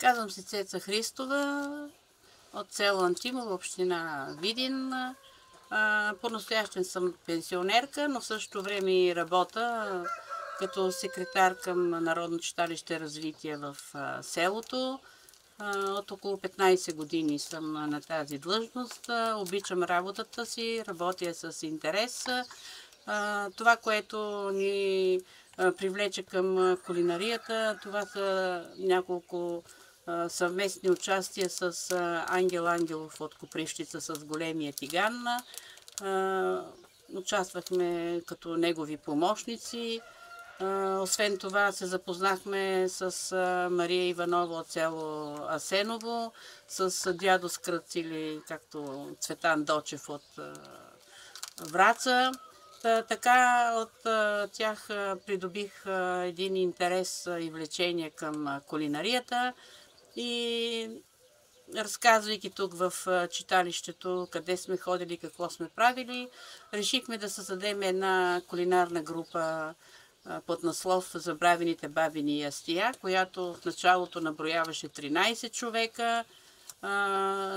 Казвам се Цеца Христова от село Антимово, община Видин. По-настоящен съм пенсионерка, но в същото време и работя като секретар към Народно читалище развитие в селото. От около 15 години съм на тази длъжност. Обичам работата си, работя с интерес. Това, което ни привлече към кулинарията, това са няколко съвместни участия с Ангел Ангелов от Копривщица с големия тиган. Участвахме като негови помощници. Освен това се запознахме с Мария Иванова от село Асеново, с дядо Скръц или както Цветан Дочев от Враца. Така от тях придобих един интерес и влечение към кулинарията и разказвайки тук в читалището къде сме ходили, какво сме правили, решихме да създадем една кулинарна група под наслов "Забравените бабини ястия", която в началото наброяваше 13 човека,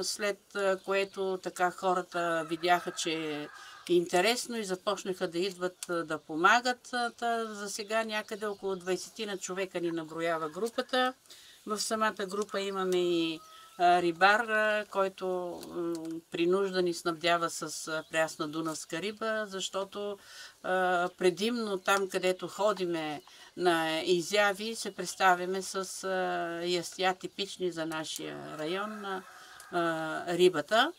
след което така хората видяха, че е интересно и започнаха да идват да помагат. За сега някъде около 20 на човека ни наброява групата. В самата група имаме и рибар, който при нужда ни снабдява с прясна дунавска риба, защото предимно там, където ходиме на изяви, се представяме с ястия типични за нашия район на рибата.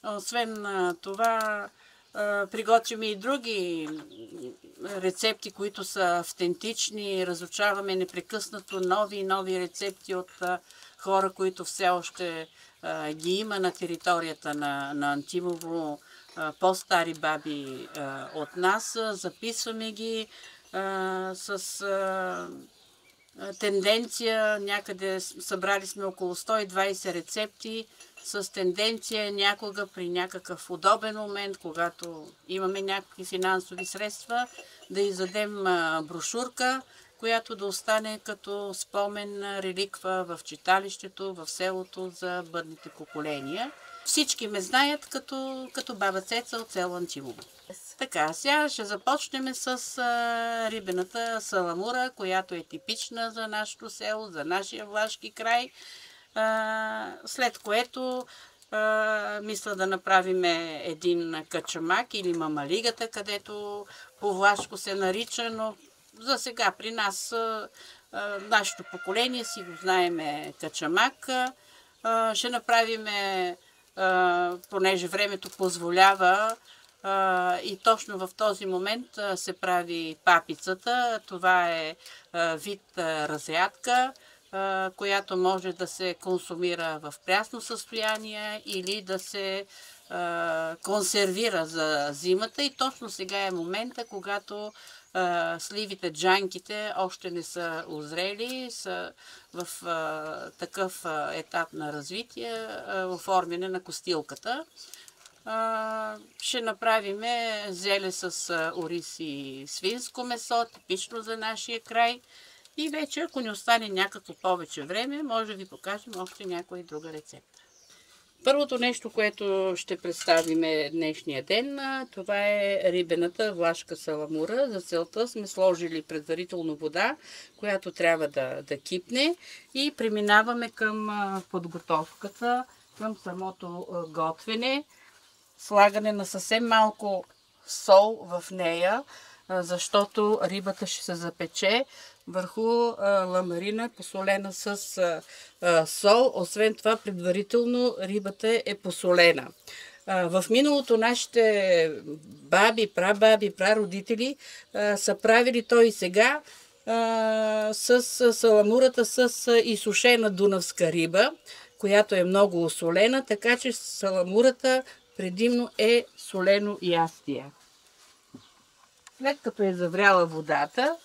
Освен това, приготвяме и други рецепти, които са автентични. Разучаваме непрекъснато нови и нови рецепти от хора, които все още ги има на територията на Антимово, по-стари баби от нас. Записваме ги с тенденция. Някъде събрали сме около 120 рецепти с тенденция някога при някакъв удобен момент, когато имаме някакви финансови средства, да издадем брошурка, която да остане като спомен, реликва в читалището, в селото за бъдните поколения. Всички ме знаят като баба Цеца от село Антимово. Така, сега ще започнем с рибената саламура, която е типична за нашето село, за нашия Влашки край. След което мисля да направим един качамак или мамалигата, където по влашко се нарича, но за сега при нас, нашето поколение си го знаеме качамак. Ще направим, понеже времето позволява, и точно в този момент се прави папицата. Това е вид разрядка, която може да се консумира в прясно състояние или да се консервира за зимата. И точно сега е момента, когато сливите, джанките още не са озрели, са в такъв етап на развитие, оформяне на костилката. Ще направим зеле с ориз и свинско месо, типично за нашия край. И вече, ако ни остане някакво повече време, може да ви покажем още някоя друга рецепта. Първото нещо, което ще представим днешния ден, това е рибената влашка саламура. За целта сме сложили предварително вода, която трябва да кипне, и преминаваме към подготовката, към самото готвене. Слагане на съвсем малко сол в нея, защото рибата ще се запече върху ламарина, посолена с сол. Освен това, предварително рибата е посолена. В миналото нашите баби, прабаби, прародители са правили то и сега с саламурата с изсушена дунавска риба, която е много осолена, така че саламурата предимно е солено ястие. След като е завряла водата,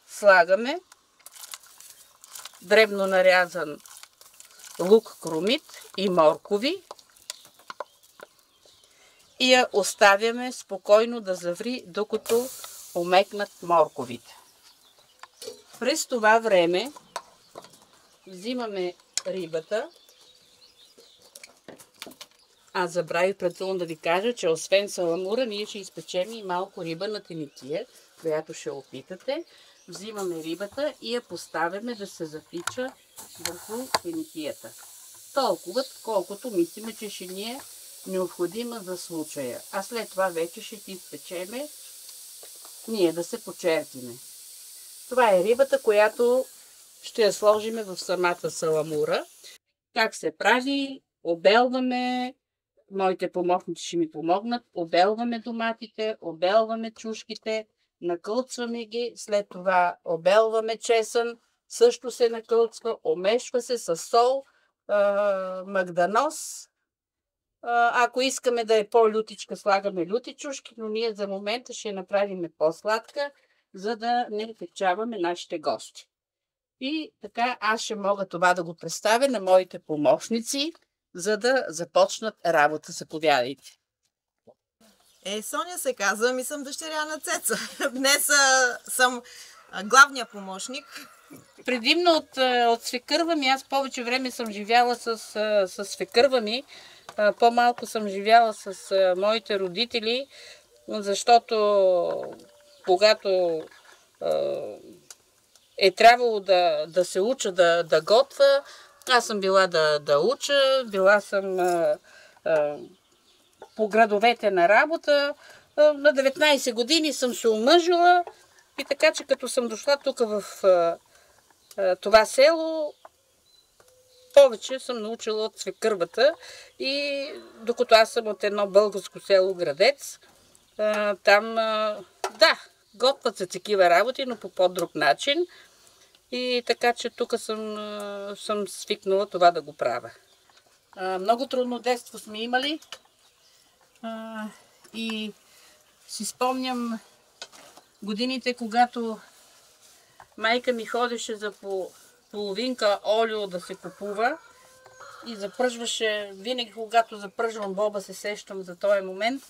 слагаме дребно нарязан лук кромит и моркови и я оставяме спокойно да заври, докато омекнат морковите. През това време взимаме рибата. Аз забравих предварително да ви кажа, че освен саламура, ние ще изпечем и малко риба на теникия, която ще опитате. Взимаме рибата и я поставяме да се запича върху теникията. Толкова, колкото мислиме, че ще ни е необходима за случая. А след това вече ще ти изпечеме ние да се почерпиме. Това е рибата, която ще я сложиме в самата саламура. Как се прави? Обелваме, моите помощници ще ми помогнат, обелваме доматите, обелваме чушките, накълцваме ги, след това обелваме чесън, също се накълцва, омешва се с сол, магдanoz. Ако искаме да е по-лютичка, слагаме люти чушки, но ние за момента ще я направим по-сладка, за да не отекчаваме нашите гости. И така аз ще мога това да го представя на моите помощници, за да започнат работа. Заповядайте. Соня се казвам и съм дъщеря на Цеца. Днес съм главния помощник. Предимно от свекърва ми, аз повече време съм живяла с свекърва ми, по-малко съм живяла с моите родители, защото когато е трябвало да се уча да готвя, аз съм била да уча, била съм по градовете на работа. На 19 години съм се омъжила и така, че като съм дошла тук в това село, повече съм научила от свекървата и докато аз съм от едно българско село Градец, там, да, готвят се такива работи, но по по-друг начин. И така, че тук съм свикнала това да го правя. Много трудно детство сме имали и си спомням годините, когато майка ми ходеше за половинка олио да се купува и запръжваше, винаги когато запръжвам боба, се сещам за този момент,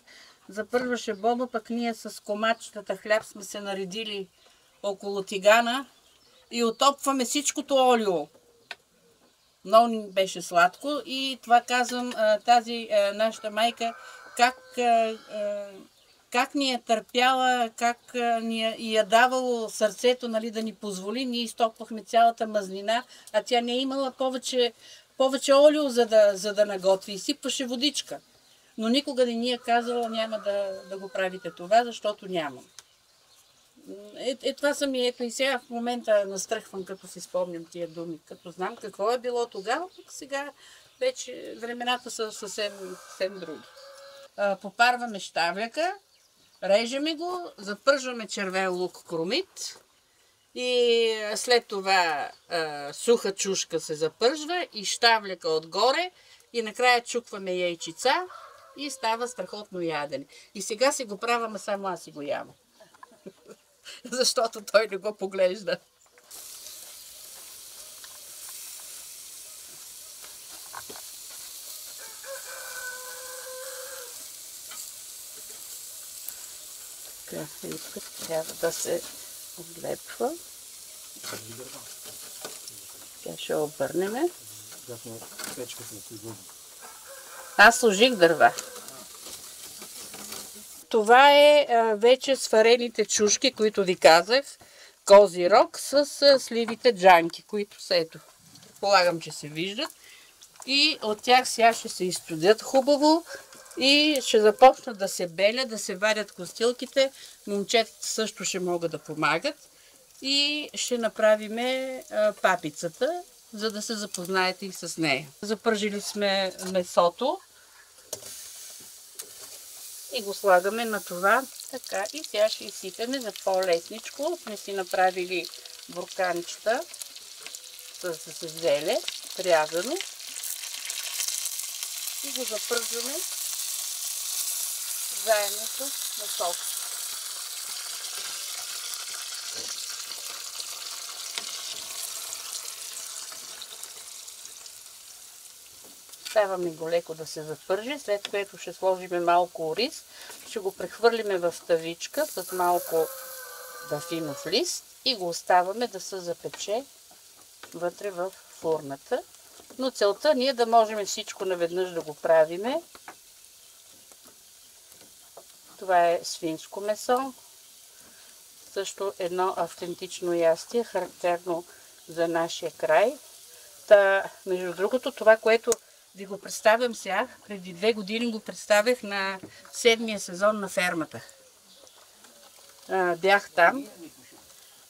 запръжваше боба, пък ние с комачетата хляб сме се наредили около тигана и отопваме всичкото олио. Много ни беше сладко и това казвам, тази нашата майка, как ни е търпяла, как ни е давало сърцето, нали, да ни позволи. Ние изтопвахме цялата мазнина, а тя не е имала повече олио, за да наготви. И сипваше водичка. Но никога не ни е казала, няма да го правите това, защото нямам. Това са ми, ето и сега в момента настръхвам, като си спомням тия думи, като знам какво е било тогава, пък сега вече времената са съвсем други. Попарваме щавляка, режеме го, запържваме червен лук кромит и след това суха чушка се запържва и щавляка отгоре и накрая чукваме яйчица и става страхотно ядене. И сега си го правя, само аз си го ям. Защото той не го поглежда. Така, трябва да се облепва. Тя ще обърнеме. Аз сложих дърва. Това е вече сварените чушки, които ви казах. Кози рог с сливите джанки, които са, ето, полагам, че се виждат. И от тях сега ще се изстудят хубаво и ще започнат да се белят, да се варят костилките. Момчетата също ще могат да помагат. И ще направим папицата. за да се запознаете и с нея. Запържили сме месото и го слагаме на това. Така, и сега ще изсипеме за по-лесничко. Сме си направили бурканчета с зеле, рязано. И го запържаме заедно с месото. Оставяме го леко да се запържи, след което ще сложим малко ориз. Ще го прехвърлиме в тавичка с малко дафинов лист и го оставаме да се запече вътре в фурната. Но целта ни е да можем всичко наведнъж да го правиме. Това е свинско месо. Също едно автентично ястие, характерно за нашия край. Между другото, това, което ви го представям сега, преди 2 години го представях на 7-я сезон на фермата. Бях там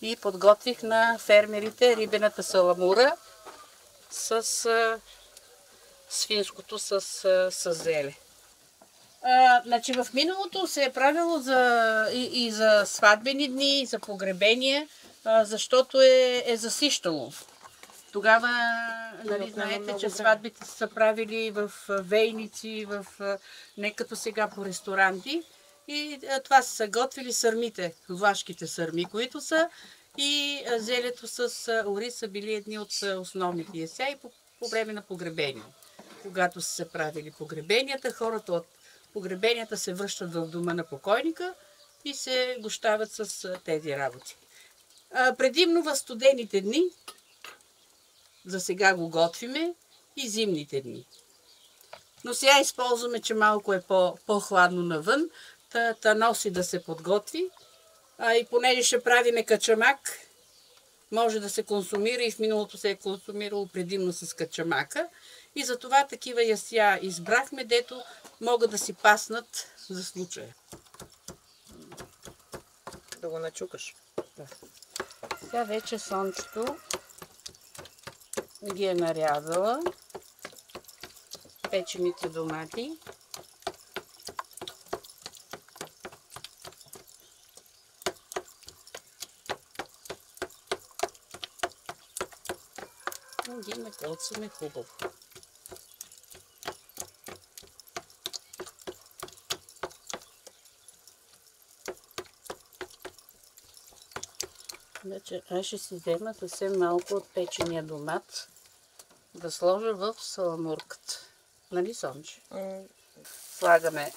и подготвих на фермерите рибената саламура с свинското с зеле. Значи в миналото се е правило и за сватбени дни, и за погребения, защото е засищало. Тогава, нали, знаете, че сватбите са правили в вейници, не като сега по ресторанти. И това са готвили сърмите, влашките сърми, които са. И зелето с ориз са били едни от основните ястия и по време на погребения. Когато са се правили погребенията, хората от погребенията се връщат в дома на покойника и се гощават с тези работи. Предимно в студените дни, за сега го готвиме, и зимните дни. Но сега използваме, че малко е по-хладно навън, та носи да се подготви. И понеже ще правиме качамак, може да се консумира и в миналото се е консумирало предимно с качамака. И затова такива ястия избрахме, дето могат да си паснат за случая. Да го начукаш. Да. Сега вече Сончето ги е нарязала печените домати. И ги накълцаме хубаво. Вече аз ще си взема съвсем малко от печения домат да сложа в саламурката. Нали, Сонче? Слагаме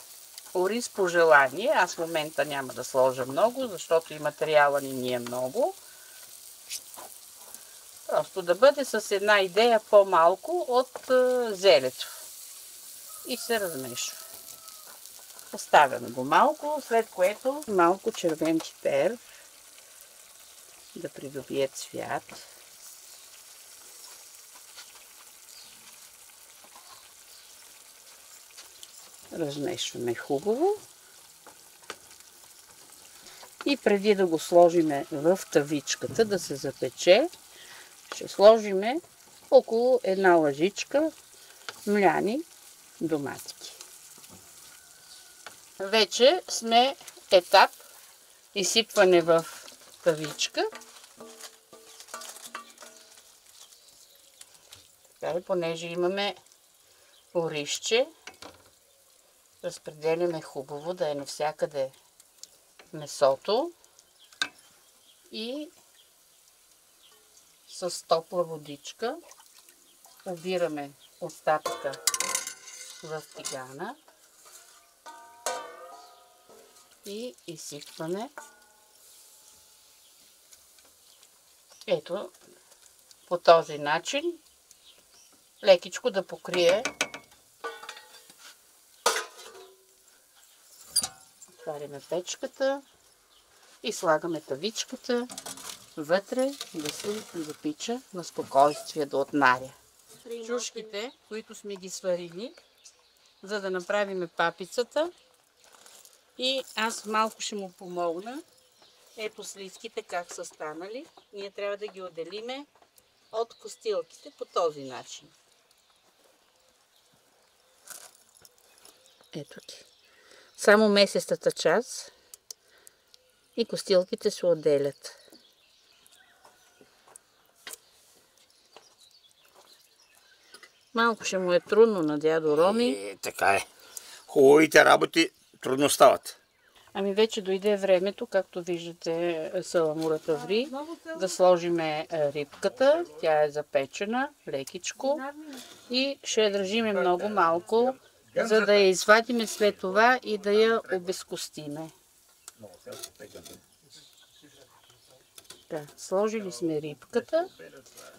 ориз по желание. Аз в момента няма да сложа много, защото и материала ни е много. Просто да бъде с една идея по-малко от зелето. И се размешва. Оставяме го малко, след което малко червен пипер да придобие цвят. Размешваме хубаво. И преди да го сложим в тавичката да се запече, ще сложим около една лъжичка мляни доматики. Вече сме етап изсипване в тавичка. Така, понеже имаме оризче, разпределяме хубаво да е навсякъде месото и с топла водичка обираме остатъка в тигана и изсипваме. Ето по този начин лекичко да покрие. Отваряме печката и слагаме тавичката вътре да се запича на спокойствие да отнаря. Чушките, които сме ги сварили, за да направим папицата, и аз малко ще му помогна. Ето сливките как са станали. Ние трябва да ги отделиме от костилките по този начин. Ето ти. Само месестата част и костилките се отделят. Малко ще му е трудно на дядо Роми. Така е. Хубавите работи трудно стават. Ами вече дойде времето, както виждате, саламурата ври, да сложиме рибката. Тя е запечена, лекичко. И ще я държиме много малко, за да я извадиме след това и да я обезкостиме. Да, сложили сме рибката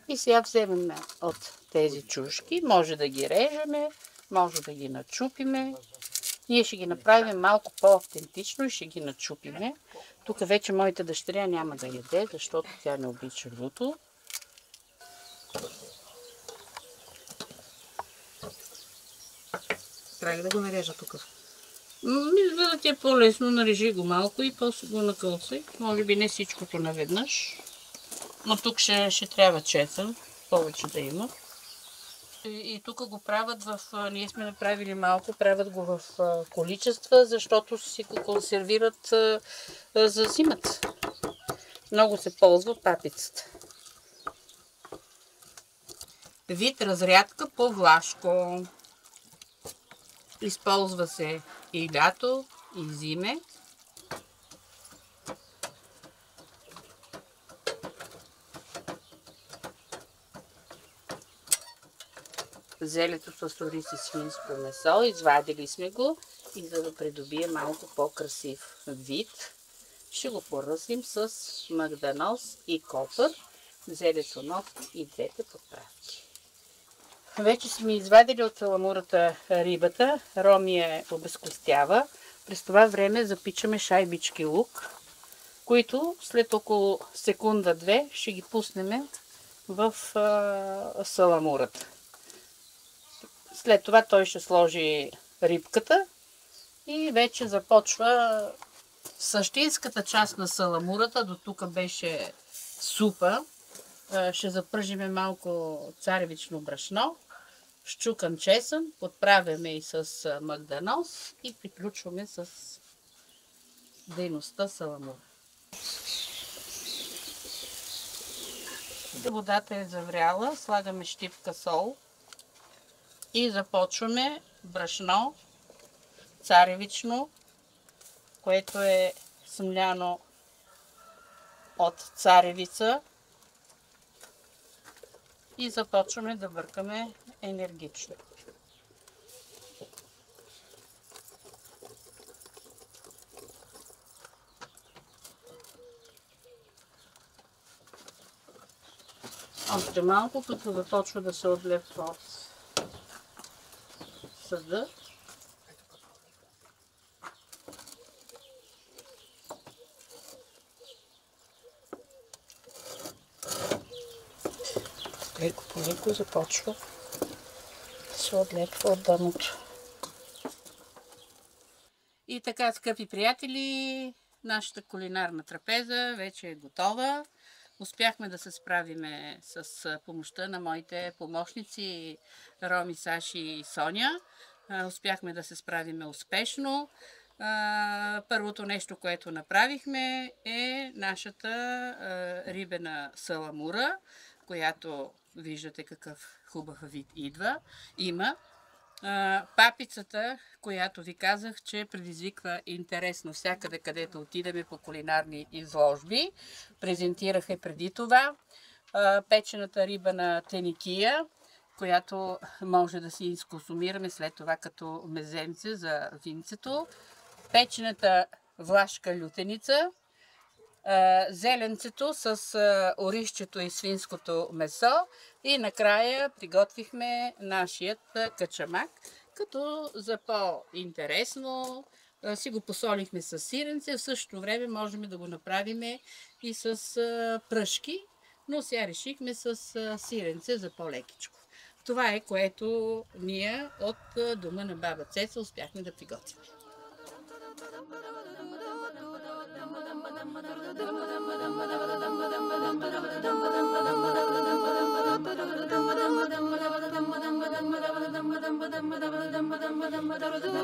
и сега вземем от тези чушки. Може да ги режеме, може да ги начупиме. Ние ще ги направим малко по-автентично и ще ги начупиме. Тук вече моята дъщеря няма да яде, защото тя не обича люто. Трябва да го нарежа тук. За да ти е по-лесно, нарежи го малко и после го накълцай. Може би не всичкото наведнъж. Но тук ще трябва чесън, повече да има. И тук го правят ние сме направили малко, правят го в количества, защото си го консервират за зимата. Много се ползва папицата. Вид разрядка по влашко. Използва се и лято, и зиме. Зелето с ориз и свинско месо, извадили сме го и за да придобие малко по-красив вид, ще го поръслим с магданоз и копър, зелето нос и двете подправки. Вече сме извадили от саламурата рибата, Роми я обезкостява. През това време запичаме шайбички лук, които след около секунда-две ще ги пуснем в саламурата. След това той ще сложи рибката и вече започва същинската част на саламурата. До тук беше супа. Ще запържиме малко царевично брашно, щукан чесън, подправяме и с магданоз и приключваме с дейността саламура. Водата е завряла, слагаме щипка сол и започваме брашно царевично, което е смляно от царевица, и започваме да бъркаме енергично. Още малко, като започва да се отлепва от съда. Леко по леко започва да се отлепва от дъното. И така, скъпи приятели, нашата кулинарна трапеза вече е готова. Успяхме да се справиме с помощта на моите помощници Роми, Саши и Соня. Успяхме да се справиме успешно. Първото нещо, което направихме, е нашата рибена саламура, която виждате какъв хубав вид има. Папицата, която ви казах, че предизвиква интерес навсякъде, където отидеме по кулинарни изложби. Презентирах е преди това. Печената риба на теникия, която може да си изконсумираме след това като мезенце за винцето. Печената влашка лютеница. Зеленцето с оризчето и свинското месо и накрая приготвихме нашият качамак, като за по-интересно си го посолихме с сиренце. В същото време можем да го направим и с пръшки, но сега решихме с сиренце за по-лекичко. Това е, което ние от дома на баба Цеца успяхме да приготвим. да родува